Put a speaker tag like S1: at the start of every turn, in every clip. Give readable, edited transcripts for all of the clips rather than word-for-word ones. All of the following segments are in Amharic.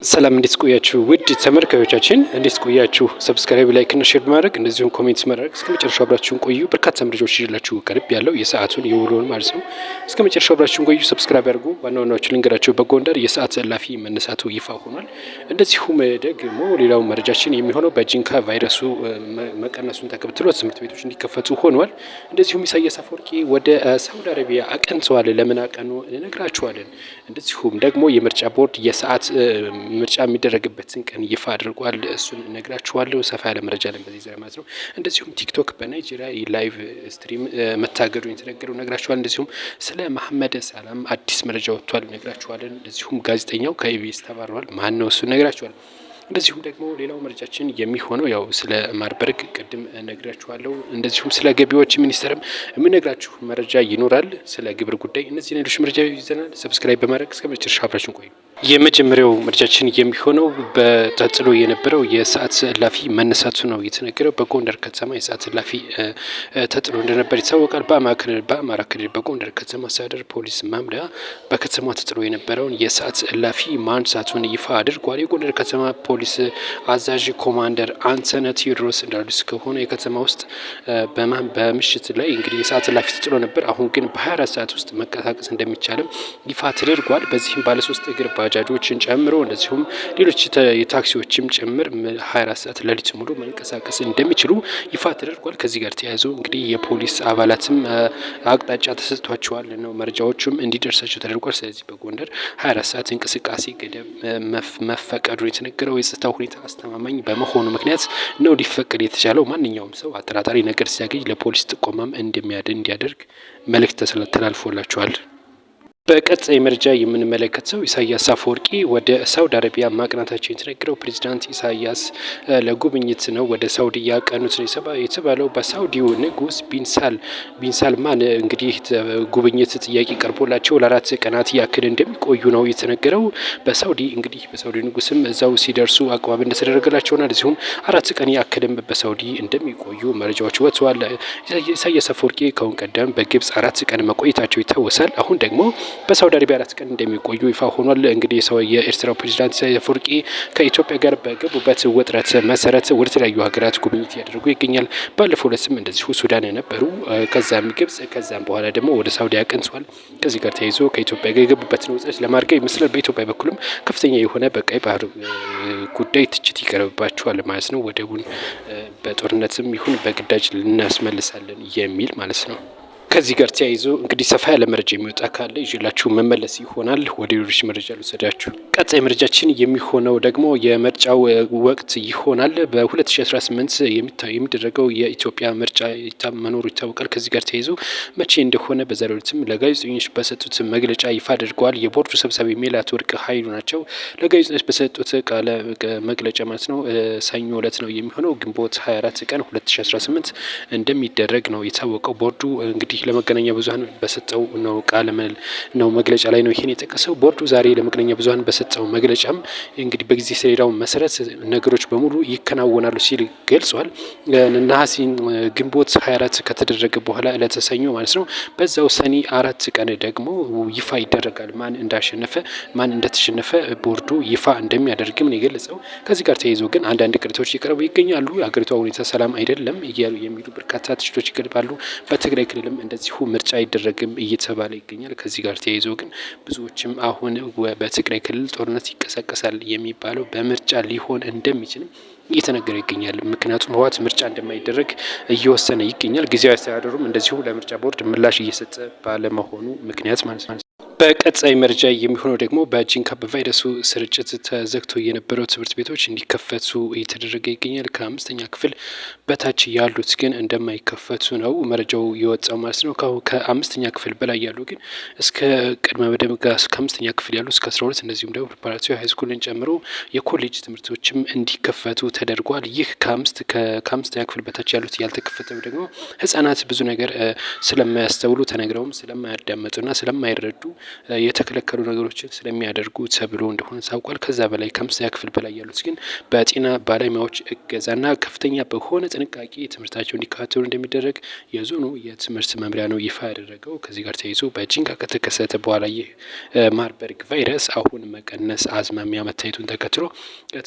S1: ሰላም እንዴት ቆያችሁ? ውድ ተመልካዮቻችን እንዴት ቆያችሁ? ሰብስክራይብ፣ ላይክ እና ሼር በማድረግ እንደዚሁም ኮሜንት ማድረግ እስከ መጨረሻው አብራችሁን ቆዩ። በርካታ መረጃዎች ይዤላችሁ ቀርብ ያለው የሰዓቱን የውሎውን ማለት ነው። እስከ መጨረሻው አብራችሁን ቆዩ። ሰብስክራይብ ያድርጉ። ዋና ዋናዎቹን ልንገራችሁ። በጎንደር የሰዓት እላፊ መነሳቱ ይፋ ሆኗል። እንደዚሁም ደግሞ ሌላው መረጃችን የሚሆነው በጂንካ ቫይረሱ መቀነሱን ተከትሎ ትምህርት ቤቶች እንዲከፈቱ ሆኗል። እንደዚሁም ኢሳያስ አፈወርቂ ወደ ሳውዲ አረቢያ አቀንተዋል። ለምን አቀኑ እንነግራችኋለን። እንደዚሁም ደግሞ የምርጫ ቦርድ የሰዓት ምርጫ የሚደረግበትን ቀን ይፋ አድርጓል። እሱን እነግራችኋለሁ። ሰፋ ያለ መረጃ አለን በዚህ ዙሪያ ማለት ነው። እንደዚሁም ቲክቶክ በናይጄሪያ ላይቭ ስትሪም መታገዱ የተነገረው እነግራችኋል። እንደዚሁም ስለ መሐመድ ሰላም አዲስ መረጃ ወጥቷል እነግራችኋለን። እንደዚሁም ጋዜጠኛው ከኢቢኤስ ተባረዋል። ማን ነው እሱ እነግራችኋል። እንደዚሁም ደግሞ ሌላው መረጃችን የሚሆነው ያው ስለ ማርበርግ ቅድም እነግራችኋለሁ። እንደዚሁም ስለ ገቢዎች ሚኒስቴርም የምነግራችሁ መረጃ ይኖራል። ስለ ግብር ጉዳይ እነዚህ ሌሎች መረጃ ይዘናል። ሰብስክራይብ በማድረግ እስከ መጨረሻ አብራችሁን ቆዩ። የመጀመሪያው መረጃችን የሚሆነው በተጥሎ የነበረው የሰዓት እላፊ መነሳቱ ነው የተነገረው። በጎንደር ከተማ የሰዓት እላፊ ተጥሎ እንደነበር ይታወቃል። በአማራ ክልል በጎንደር ከተማ አስተዳደር ፖሊስ መምሪያ በከተማ ተጥሎ የነበረውን የሰዓት እላፊ ማንሳቱን ይፋ አድርጓል። የጎንደር ከተማ ፖሊስ አዛዥ ኮማንደር አንተነህ ቴዎድሮስ እንዳሉት ከሆነ የከተማ ውስጥ በምሽት ላይ እንግዲህ የሰዓት እላፊ ተጥሎ ነበር። አሁን ግን በ24 ሰዓት ውስጥ መንቀሳቀስ እንደሚቻልም ይፋ ተደርጓል። በዚህም ባለሶስት እግር ባጃጆችን ጨምሮ እንደዚሁም ሌሎች የታክሲዎችም ጭምር 24 ሰዓት ሌሊት ሙሉ መንቀሳቀስ እንደሚችሉ ይፋ ተደርጓል። ከዚህ ጋር ተያይዞ እንግዲህ የፖሊስ አባላትም አቅጣጫ ተሰጥቷቸዋል ነው መረጃዎቹም እንዲደርሳቸው ተደርጓል። ስለዚህ በጎንደር 24 ሰዓት እንቅስቃሴ ገደብ መፈቀዱ የተነገረው የጸጥታው ሁኔታ አስተማማኝ በመሆኑ ምክንያት ነው ሊፈቀድ የተቻለው። ማንኛውም ሰው አጠራጣሪ ነገር ሲያገኝ ለፖሊስ ጥቆማም እንዲያደርግ መልእክት ተላልፎላቸዋል። በቀጣይ መረጃ የምንመለከተው ኢሳያስ አፈወርቂ ወደ ሳውዲ አረቢያ ማቅናታቸው የተነገረው ፕሬዚዳንት ኢሳያስ ለጉብኝት ነው ወደ ሳውዲ ያቀኑት የተባለው በሳውዲው ንጉስ ቢንሳልማን እንግዲህ ጉብኝት ጥያቄ ቀርቦላቸው ለ4 ቀናት ያክል እንደሚቆዩ ነው የተነገረው። በሳውዲ ንጉስም እዛው ሲደርሱ አቀባበል እንደተደረገላቸውና እንደዚሁም 4 ቀን ያክልም በሳውዲ እንደሚቆዩ መረጃዎች ወጥተዋል። ኢሳያስ አፈወርቂ ከአሁን ቀደም በግብጽ 4 ቀን መቆየታቸው ይታወሳል። አሁን ደግሞ በሳውዲ አረቢያ 4 ቀን እንደሚቆዩ ይፋ ሆኗል። እንግዲህ የኤርትራው ፕሬዚዳንት ኢሳያስ አፈወርቂ ከኢትዮጵያ ጋር በገቡበት ውጥረት መሰረት ወደ ተለያዩ ሀገራት ጉብኝት እያደረጉ ይገኛል። ባለፈው ዕለትም እንደዚሁ ሱዳን የነበሩ ከዛም ግብጽ ከዛም በኋላ ደግሞ ወደ ሳውዲ አቅንተዋል። ከዚህ ጋር ተያይዞ ከኢትዮጵያ ጋር የገቡበትን ውጥረት ለማርገብ ይመስላል። በኢትዮጵያ በኩልም ከፍተኛ የሆነ በቀይ ባህር ጉዳይ ትችት ይቀርብባቸዋል ማለት ነው። ወደቡን በጦርነትም ይሁን በግዳጅ ልናስመልሳለን የሚል ማለት ነው። ከዚህ ጋር ተያይዞ እንግዲህ ሰፋ ያለ መረጃ የሚወጣ ካለ ይዤላችሁ መመለስ ይሆናል። ወደ ሌሎች መረጃ ልውሰዳችሁ። ቀጣይ መረጃችን የሚሆነው ደግሞ የምርጫው ወቅት ይሆናል። በ2018 የሚደረገው የኢትዮጵያ ምርጫ መኖሩ ይታወቃል። ከዚህ ጋር ተያይዞ መቼ እንደሆነ በዛሬው ዕለትም ለጋዜጠኞች በሰጡት መግለጫ ይፋ አድርገዋል። የቦርዱ ሰብሳቢ ሜላትወርቅ ኃይሉ ናቸው። ለጋዜጠኞች በሰጡት ቃለ መግለጫ ማለት ነው ሰኞ ዕለት ነው የሚሆነው ግንቦት 24 ቀን 2018 እንደሚደረግ ነው የታወቀው። ቦርዱ እንግዲህ ለመገናኛ ብዙኃን በሰጠው ነው መግለጫ ላይ ነው ይሄን የጠቀሰው። ቦርዱ ዛሬ ለመገናኛ ብዙኃን በሰጠው መግለጫም እንግዲህ በጊዜ ሰሌዳው መሰረት ነገሮች በሙሉ ይከናወናሉ ሲል ገልጿል። ነሐሴ ግንቦት 24 ከተደረገ በኋላ ዕለተ ሰኞ ማለት ነው በዛው ሰኔ 4 ቀን ደግሞ ይፋ ይደረጋል። ማን እንዳሸነፈ ማን እንደተሸነፈ ቦርዱ ይፋ እንደሚያደርግም ነው የገለጸው። ከዚህ ጋር ተያይዞ ግን አንዳንድ ቅሬታዎች እየቀረቡ ይገኛሉ። የሀገሪቷ ሁኔታ ሰላም አይደለም እያሉ የሚሉ በርካታ ትችቶች ይቀርባሉ። በትግራይ ክልልም እንደዚሁ ምርጫ አይደረግም እየተባለ ይገኛል። ከዚህ ጋር ተያይዞ ግን ብዙዎችም አሁን በትግራይ ክልል ጦርነት ይቀሰቀሳል የሚባለው በምርጫ ሊሆን እንደሚችልም እየተነገረ ይገኛል። ምክንያቱም ህወሓት ምርጫ እንደማይደረግ እየወሰነ ይገኛል። ጊዜያዊ አስተዳደሩም እንደዚሁ ለምርጫ ቦርድ ምላሽ እየሰጠ ባለመሆኑ ምክንያት ማለት ነው። በቀጣይ መረጃ የሚሆነው ደግሞ በጂንካ በቫይረሱ ስርጭት ተዘግቶ የነበረው ትምህርት ቤቶች እንዲከፈቱ እየተደረገ ይገኛል። ከ5ኛ ክፍል በታች ያሉት ግን እንደማይከፈቱ ነው መረጃው የወጣው ማለት ነው። ከ5ኛ ክፍል በላይ ያሉ ግን እስከ ቅድመ መደብ ጋር እስከ 5ኛ ክፍል ያሉ እስከ 12 እንደዚሁም ደግሞ ፕሪፓራቶሪ ሃይስኩልን ጨምሮ የኮሌጅ ትምህርቶችም እንዲከፈቱ ተደርጓል። ይህ ከ5ኛ ክፍል በታች ያሉት ያልተከፈተው ደግሞ ህጻናት ብዙ ነገር ስለማያስተውሉ ተነግረውም ስለማያዳመጡና ስለማይረዱ የተከለከሉ ነገሮችን ስለሚያደርጉ ተብሎ እንደሆነ ታውቋል። ከዛ በላይ ከ50ኛ ክፍል በላይ ያሉት ግን በጤና ባለሙያዎች እገዛና ከፍተኛ በሆነ ጥንቃቄ ትምህርታቸው እንዲከታተሉ እንደሚደረግ የዞኑ የትምህርት መምሪያ ነው ይፋ ያደረገው። ከዚህ ጋር ተያይዞ በጂንካ ከተከሰተ በኋላ ይህ ማርበርግ ቫይረስ አሁን መቀነስ አዝማሚያ መታየቱን ተከትሎ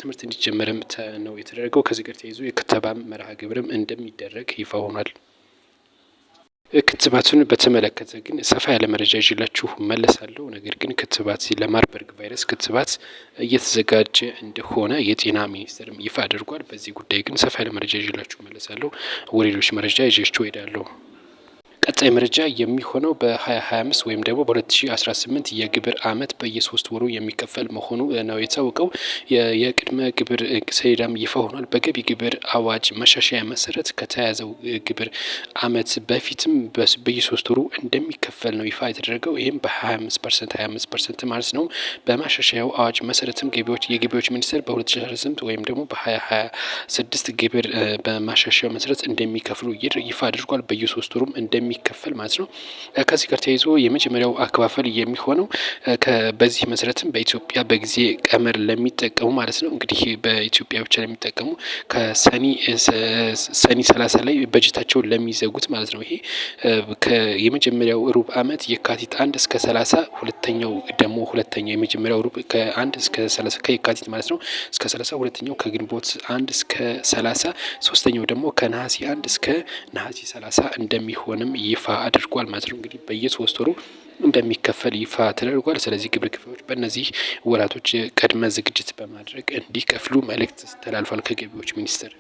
S1: ትምህርት እንዲጀመርም ነው የተደረገው። ከዚህ ጋር ተያይዞ የክተባ መርሃ ግብርም እንደሚደረግ ይፋ ሆኗል። ክትባቱን በተመለከተ ግን ሰፋ ያለ መረጃ ይዤላችሁ መለሳለሁ። ነገር ግን ክትባት ለማርበርግ ቫይረስ ክትባት እየተዘጋጀ እንደሆነ የጤና ሚኒስቴርም ይፋ አድርጓል። በዚህ ጉዳይ ግን ሰፋ ያለ መረጃ ይዤላችሁ መለሳለሁ። ወደ ሌሎች መረጃ ይዤችሁ እሄዳለሁ። ቀጣይ መረጃ የሚሆነው በ2025 ወይም ደግሞ በ2018 የግብር አመት በየሶስት ወሩ የሚከፈል መሆኑ ነው የታወቀው። የቅድመ ግብር ሰሌዳም ይፋ ሆኗል። በገቢ ግብር አዋጅ መሻሻያ መሰረት ከተያዘው ግብር አመት በፊትም በየሶስት ወሩ እንደሚከፈል ነው ይፋ የተደረገው። ይህም በ25% ማለት ነው። በማሻሻያው አዋጅ መሰረትም የገቢዎች ሚኒስቴር በ2018 ወይም ደግሞ በ2026 ግብር በማሻሻያው መሰረት እንደሚከፍሉ ይፋ አድርጓል። በየሶስት ወሩም እንደሚከፈል ማለት ነው። ከዚህ ጋር ተያይዞ የመጀመሪያው አከፋፈል የሚሆነው በዚህ መሰረትም በኢትዮጵያ በጊዜ ቀመር ለሚጠቀሙ ማለት ነው እንግዲህ በኢትዮጵያ ብቻ ለሚጠቀሙ ከሰኔ 30 ላይ በጀታቸውን ለሚዘጉት ማለት ነው። ይሄ የመጀመሪያው ሩብ አመት የካቲት 1 እስከ 30፣ ሁለተኛው ደግሞ የመጀመሪያው ሩብ ከ1 እስከ 30 ከየካቲት ማለት ነው እስከ 30፣ ሁለተኛው ከግንቦት 1 እስከ 30፣ ሶስተኛው ደግሞ ከነሐሴ 1 እስከ ነሐሴ 30 እንደሚሆንም ይፋ አድርጓል ማለት ነው። እንግዲህ በየሶስት ወሩ እንደሚከፈል ይፋ ተደርጓል። ስለዚህ ግብር ከፋዮች በእነዚህ ወራቶች ቅድመ ዝግጅት በማድረግ እንዲከፍሉ መልእክት ተላልፏል ከገቢዎች ሚኒስቴር።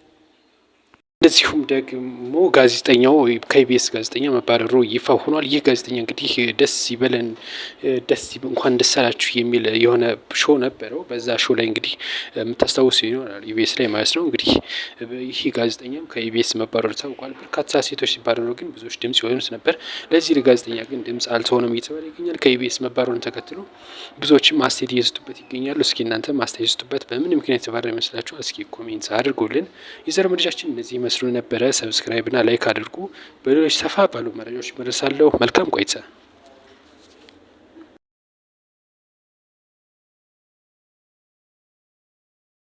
S1: እንደዚሁም ደግሞ ጋዜጠኛው ከኢቢኤስ ጋዜጠኛ መባረሩ ይፋ ሆኗል። ይህ ጋዜጠኛ እንግዲህ ደስ ይበለን እንኳን ደስ አላችሁ የሚል የሆነ ሾው ነበረው። በዛ ሾው ላይ እንግዲህ የምታስታውሱ ይሆናል ኢቢኤስ ላይ ማለት ነው። እንግዲህ ይህ ጋዜጠኛም ከኢቢኤስ መባረሩ ታውቋል። በርካታ ሴቶች ሲባረሩ ግን ብዙዎች ድምጽ የሆኑት ነበር። ለዚህ ጋዜጠኛ ግን ድምጽ አልተሆነም እየተባለ ይገኛል። ከኢቢኤስ መባረሩን ተከትሎ ብዙዎችም አስተያየት እየሰጡበት ይገኛሉ። እስኪ እናንተ አስተያየት ስጡበት። በምን ምክንያት የተባረረ ይመስላችኋል? እስኪ ኮሜንት አድርጉልን። የዛሬ መረጃችን እነዚህ መስሉ ነበረ። ሰብስክራይብ እና ላይክ አድርጉ። በሌሎች ሰፋ ባሉ መረጃዎች እመለሳለሁ። መልካም ቆይታ